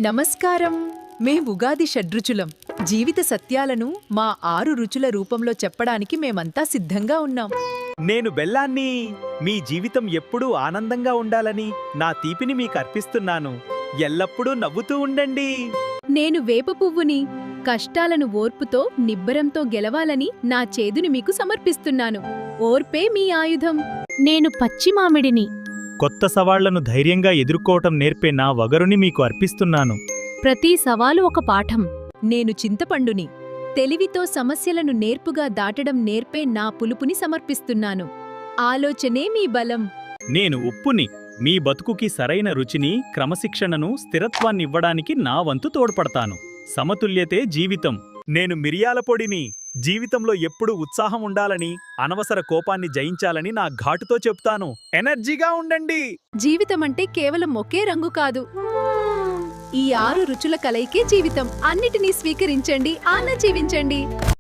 నమస్కారం. మేం ఉగాది షడ్రుచులం. జీవిత సత్యాలను మా 6 రుచుల రూపంలో చెప్పడానికి మేమంతా సిద్ధంగా ఉన్నాం. నేను బెల్లాన్ని. మీ జీవితం ఎప్పుడూ ఆనందంగా ఉండాలని నా తీపిని మీకర్పిస్తున్నాను. ఎల్లప్పుడూ నవ్వుతూ ఉండండి. నేను వేప పువ్వుని. కష్టాలను ఓర్పుతో నిబ్బరంతో గెలవాలని నా చేదుని మీకు సమర్పిస్తున్నాను. ఓర్పే మీ ఆయుధం. నేను పచ్చి మామిడిని. కొత్త సవాళ్లను ధైర్యంగా ఎదుర్కోవటం నేర్పే నా వగరుని మీకు అర్పిస్తున్నాను. ప్రతి సవాలు ఒక పాఠం. నేను చింతపండుని. తెలివితో సమస్యలను నేర్పుగా దాటడం నేర్పే నా పులుపుని సమర్పిస్తున్నాను. ఆలోచనే మీ బలం. నేను ఉప్పుని. మీ బతుకుకి సరైన రుచిని, క్రమశిక్షణను, స్థిరత్వాన్నివ్వడానికి నా వంతు తోడ్పడతాను. సమతుల్యతే జీవితం. నేను మిరియాల పొడిని. జీవితంలో ఎప్పుడూ ఉత్సాహం ఉండాలని, అనవసర కోపాన్ని జయించాలని నా ఘాటుతో చెప్తాను. ఎనర్జీగా ఉండండి. జీవితమంటే కేవలం ఒకే రంగు కాదు. ఈ 6 రుచుల కలయికే జీవితం. అన్నిటినీ స్వీకరించండి, ఆనందించండి.